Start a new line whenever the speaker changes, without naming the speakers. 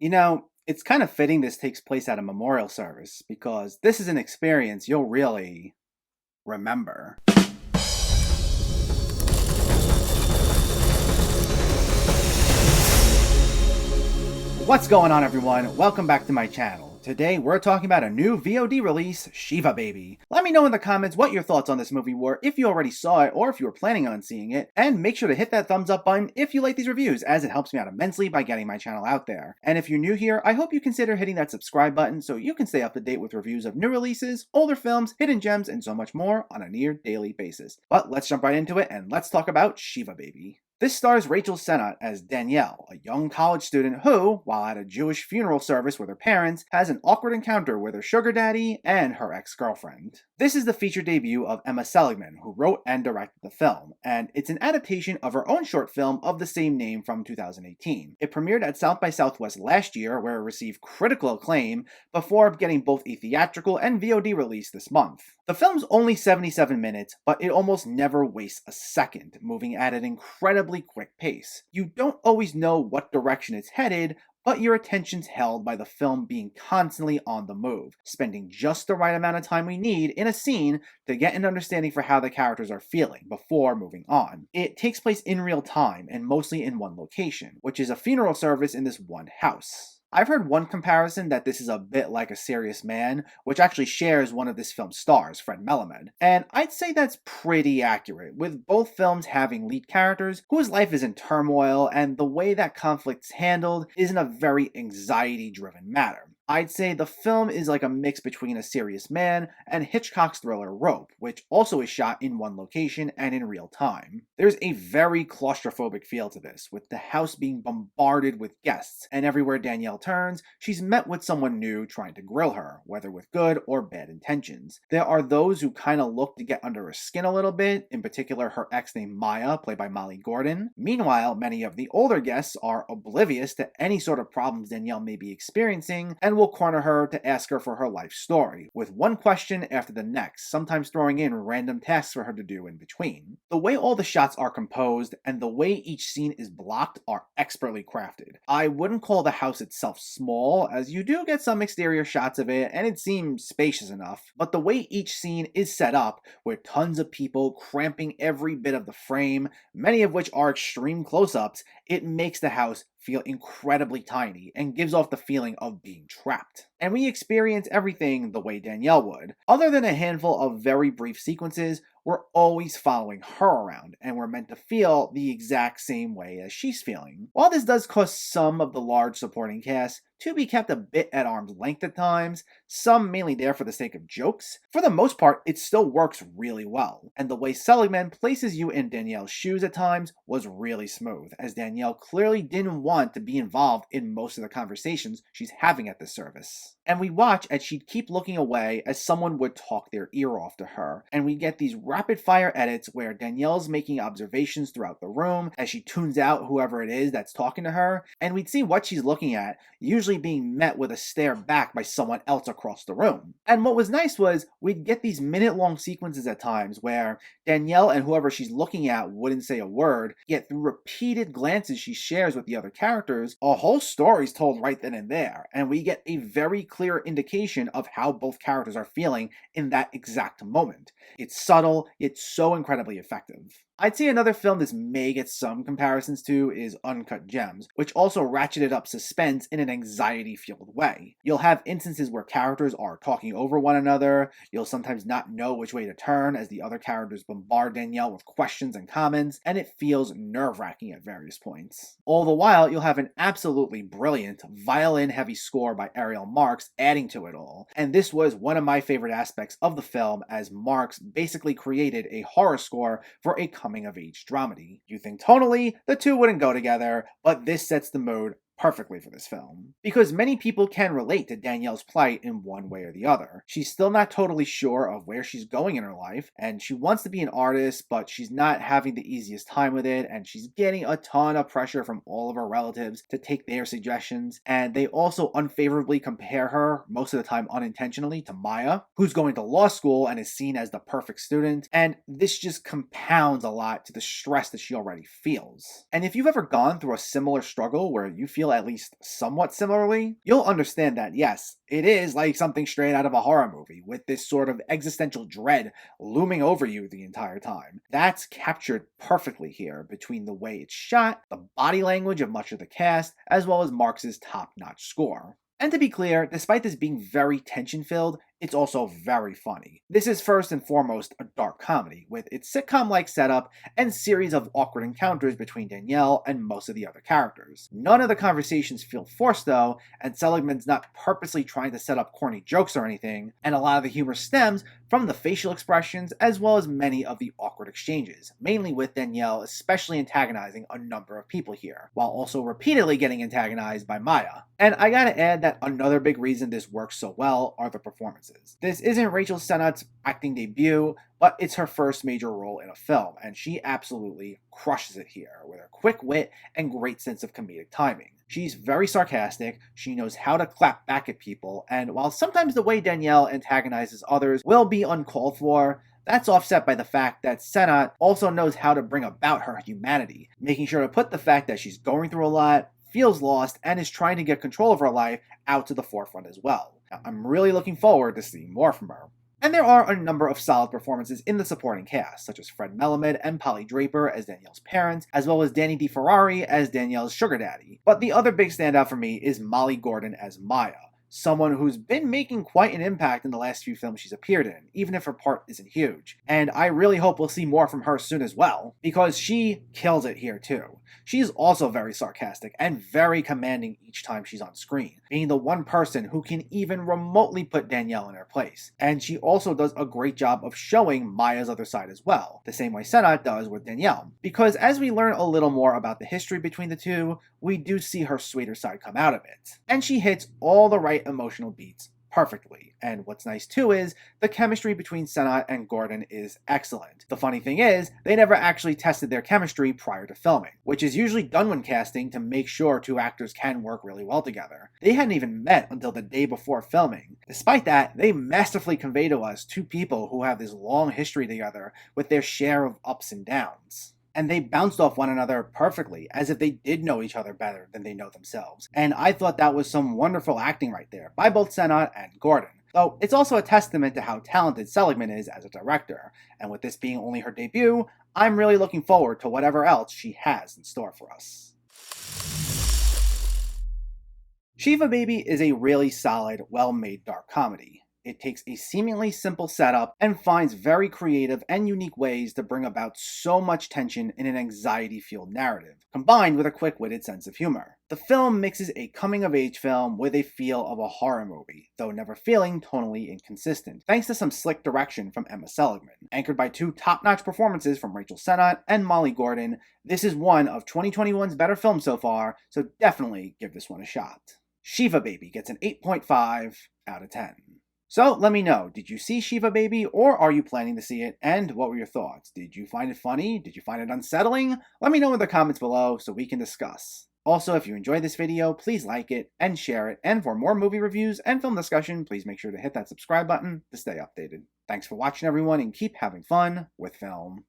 It's kind of fitting this takes place at a memorial service because this is an experience you'll really remember. What's going on, everyone? Welcome back to my channel. Today we're talking about a new VOD release, Shiva Baby. Let me know in the comments what your thoughts on this movie were, if you already saw it or if you were planning on seeing it, and make sure to hit that thumbs up button if you like these reviews, as it helps me out immensely by getting my channel out there. And if you're new here, I hope you consider hitting that subscribe button so you can stay up to date with reviews of new releases, older films, hidden gems, and so much more on a near daily basis. But let's jump right into it and let's talk about Shiva Baby. This stars Rachel Sennott as Danielle, a young college student who, while at a Jewish funeral service with her parents, has an awkward encounter with her sugar daddy and her ex-girlfriend. This is the feature debut of Emma Seligman, who wrote and directed the film, and it's an adaptation of her own short film of the same name from 2018. It premiered at South by Southwest last year, where it received critical acclaim, before getting both a theatrical and VOD release this month. The film's only 77 minutes, but it almost never wastes a second, moving at an incredibly quick pace. You don't always know what direction it's headed, but your attention's held by the film being constantly on the move, spending just the right amount of time we need in a scene to get an understanding for how the characters are feeling before moving on. It takes place in real time and mostly in one location, which is a funeral service in this one house. I've heard one comparison that this is a bit like A Serious Man, which actually shares one of this film's stars, Fred Melamed. And I'd say that's pretty accurate, with both films having lead characters whose life is in turmoil, and the way that conflict's handled isn't a very anxiety-driven matter. I'd say the film is like a mix between A Serious Man and Hitchcock's thriller Rope, which also is shot in one location and in real time. There's a very claustrophobic feel to this, with the house being bombarded with guests, and everywhere Danielle turns, she's met with someone new trying to grill her, whether with good or bad intentions. There are those who kind of look to get under her skin a little bit, in particular her ex named Maya, played by Molly Gordon. Meanwhile, many of the older guests are oblivious to any sort of problems Danielle may be experiencing, and will corner her to ask her for her life story, with one question after the next, sometimes throwing in random tasks for her to do in between. The way all the shots are composed and the way each scene is blocked are expertly crafted. I wouldn't call the house itself small, as you do get some exterior shots of it and it seems spacious enough, but the way each scene is set up, with tons of people cramping every bit of the frame, many of which are extreme close-ups, it makes the house feel incredibly tiny and gives off the feeling of being trapped. And we experience everything the way Danielle would. Other than a handful of very brief sequences, we're always following her around, and we're meant to feel the exact same way as she's feeling. While this does cause some of the large supporting cast to be kept a bit at arm's length at times, some mainly there for the sake of jokes, for the most part it still works really well, and the way Seligman places you in Danielle's shoes at times was really smooth, as Danielle clearly didn't want to be involved in most of the conversations she's having at this service. And we watch as she'd keep looking away as someone would talk their ear off to her, and we get these rapid fire edits where Danielle's making observations throughout the room as she tunes out whoever it is that's talking to her, and we'd see what she's looking at, usually being met with a stare back by someone else across the room. And what was nice was we'd get these minute-long sequences at times where Danielle and whoever she's looking at wouldn't say a word, yet through repeated glances she shares with the other characters, a whole story's told right then and there, and we get a very clear indication of how both characters are feeling in that exact moment. It's subtle, yet so incredibly effective. I'd say another film this may get some comparisons to is Uncut Gems, which also ratcheted up suspense in an anxiety-fueled way. You'll have instances where characters are talking over one another, you'll sometimes not know which way to turn as the other characters bombard Danielle with questions and comments, and it feels nerve-wracking at various points. All the while, you'll have an absolutely brilliant, violin-heavy score by Ariel Marks adding to it all, and this was one of my favorite aspects of the film, as Marks basically created a horror score for a coming-of-age dramedy. You think tonally, the two wouldn't go together, but this sets the mood perfectly for this film, because many people can relate to Danielle's plight in one way or the other. She's still not totally sure of where she's going in her life, and she wants to be an artist, but she's not having the easiest time with it, and she's getting a ton of pressure from all of her relatives to take their suggestions, and they also unfavorably compare her, most of the time unintentionally, to Maya, who's going to law school and is seen as the perfect student, and this just compounds a lot to the stress that she already feels. And if you've ever gone through a similar struggle where you feel feel at least somewhat similarly, you'll understand that yes, it is like something straight out of a horror movie, with this sort of existential dread looming over you the entire time. That's captured perfectly here between the way it's shot, the body language of much of the cast, as well as Marx's top-notch score. And to be clear, despite this being very tension-filled, it's also very funny. This is first and foremost a dark comedy, with its sitcom-like setup and series of awkward encounters between Danielle and most of the other characters. None of the conversations feel forced though, and Seligman's not purposely trying to set up corny jokes or anything, and a lot of the humor stems from the facial expressions as well as many of the awkward exchanges, mainly with Danielle especially antagonizing a number of people here, while also repeatedly getting antagonized by Maya. And I gotta add that another big reason this works so well are the performances. This isn't Rachel Sennott's acting debut, but it's her first major role in a film, and she absolutely crushes it here with her quick wit and great sense of comedic timing. She's very sarcastic, she knows how to clap back at people, and while sometimes the way Danielle antagonizes others will be uncalled for, that's offset by the fact that Sennott also knows how to bring about her humanity, making sure to put the fact that she's going through a lot, feels lost, and is trying to get control of her life out to the forefront as well. Now, I'm really looking forward to seeing more from her. And there are a number of solid performances in the supporting cast, such as Fred Melamed and Polly Draper as Danielle's parents, as well as Danny DeFerrari as Danielle's sugar daddy. But the other big standout for me is Molly Gordon as Maya, someone who's been making quite an impact in the last few films she's appeared in, even if her part isn't huge. And I really hope we'll see more from her soon as well, because she kills it here too. She's also very sarcastic and very commanding each time she's on screen, being the one person who can even remotely put Danielle in her place. And she also does a great job of showing Maya's other side as well, the same way Sennott does with Danielle. Because as we learn a little more about the history between the two, we do see her sweeter side come out of it. And she hits all the right emotional beats perfectly. And what's nice too is the chemistry between Sennott and Gordon is excellent. The funny thing is, they never actually tested their chemistry prior to filming, which is usually done when casting to make sure two actors can work really well together. They hadn't even met until the day before filming. Despite that, they masterfully convey to us two people who have this long history together with their share of ups and downs. And they bounced off one another perfectly, as if they did know each other better than they know themselves. And I thought that was some wonderful acting right there, by both Sennott and Gordon. Though it's also a testament to how talented Seligman is as a director, and with this being only her debut, I'm really looking forward to whatever else she has in store for us. Shiva Baby is a really solid, well-made dark comedy. It takes a seemingly simple setup and finds very creative and unique ways to bring about so much tension in an anxiety-fueled narrative, combined with a quick-witted sense of humor. The film mixes a coming-of-age film with a feel of a horror movie, though never feeling tonally inconsistent, thanks to some slick direction from Emma Seligman. Anchored by two top-notch performances from Rachel Sennott and Molly Gordon, this is one of 2021's better films so far, so definitely give this one a shot. Shiva Baby gets an 8.5 out of 10. So let me know, did you see Shiva Baby, or are you planning to see it, and what were your thoughts? Did you find it funny? Did you find it unsettling? Let me know in the comments below so we can discuss. Also, if you enjoyed this video, please like it and share it, and for more movie reviews and film discussion, please make sure to hit that subscribe button to stay updated. Thanks for watching everyone, and keep having fun with film.